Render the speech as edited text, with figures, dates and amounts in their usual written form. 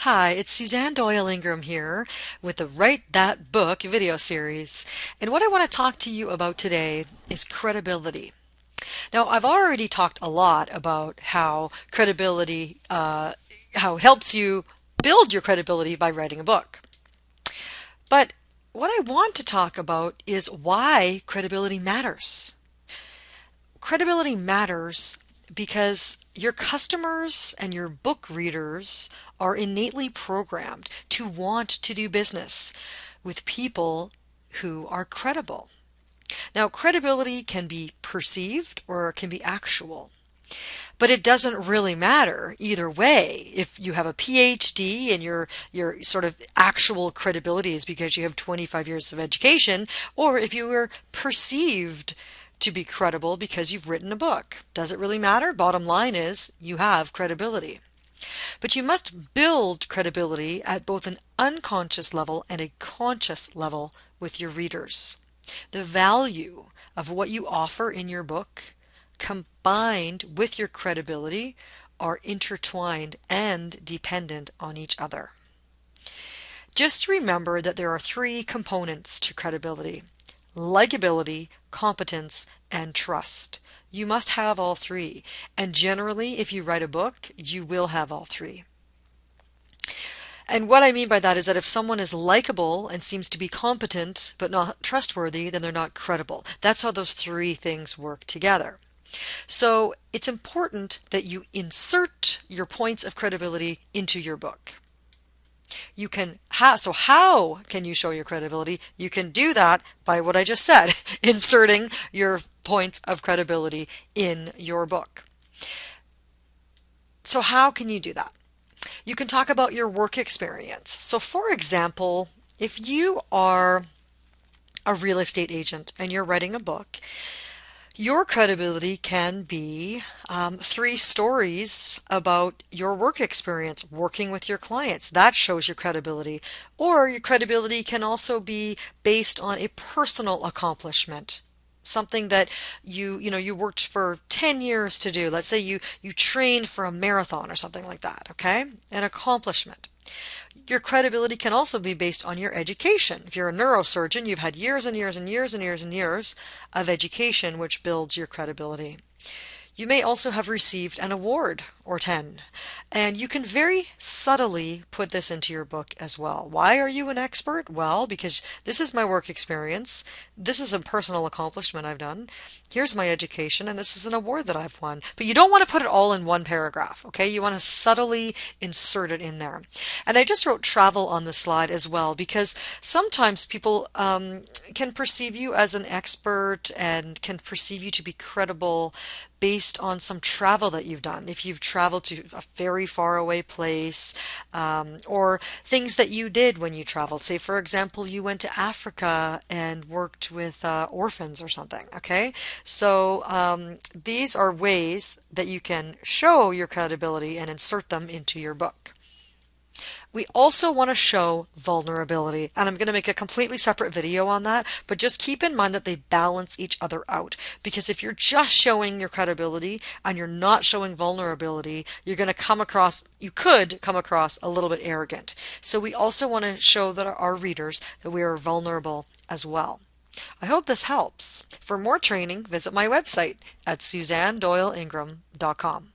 Hi, it's Suzanne Doyle-Ingram here with the Write That Book video series. And what I want to talk to you about today is credibility. Now, I've already talked a lot about how credibility, how it helps you build your credibility by writing a book. But what I want to talk about is why credibility matters. Credibility matters because your customers and your book readers are innately programmed to want to do business with people who are credible. Now, credibility can be perceived or it can be actual, but it doesn't really matter either way. If you have a PhD and your sort of actual credibility is because you have 25 years of education, or if you were perceived to be credible because you've written a book. Does it really matter? Bottom line is you have credibility. But you must build credibility at both an unconscious level and a conscious level with your readers. The value of what you offer in your book combined with your credibility are intertwined and dependent on each other. Just remember that there are three components to credibility: likability, competence, and trust. You must have all three. And generally, if you write a book, you will have all three. And what I mean by that is that if someone is likable and seems to be competent but not trustworthy, then they're not credible. That's how those three things work together. So it's important that you insert your points of credibility into your book. So how can you show your credibility? You can do that by what I just said, inserting your points of credibility in your book. So how can you do that? You can talk about your work experience. So for example, if you are a real estate agent and you're writing a book, your credibility can be three stories about your work experience working with your clients. That shows your credibility. Or your credibility can also be based on a personal accomplishment. Something that you worked for 10 years to do. Let's say you trained for a marathon or something like that, okay? An accomplishment. Your credibility can also be based on your education. If you're a neurosurgeon, you've had years and years and years and years and years of education, which builds your credibility. You may also have received an award or 10, and you can very subtly put this into your book as well. Why are you an expert? Well, because this is my work experience, this is a personal accomplishment I've done, here's my education, and this is an award that I've won. But you don't want to put it all in one paragraph, okay? You want to subtly insert it in there. And I just wrote travel on the slide as well, because sometimes people can perceive you as an expert and can perceive you to be credible based on some travel that you've done. If you've traveled to a very far away place, or things that you did when you traveled. Say, for example, you went to Africa and worked with orphans or something, okay? So these are ways that you can show your credibility and insert them into your book. We also want to show vulnerability, and I'm going to make a completely separate video on that, but just keep in mind that they balance each other out, because if you're just showing your credibility and you're not showing vulnerability, you could come across a little bit arrogant. So we also want to show that our readers that we are vulnerable as well. I hope this helps. For more training, visit my website at SuzanneDoyleIngram.com.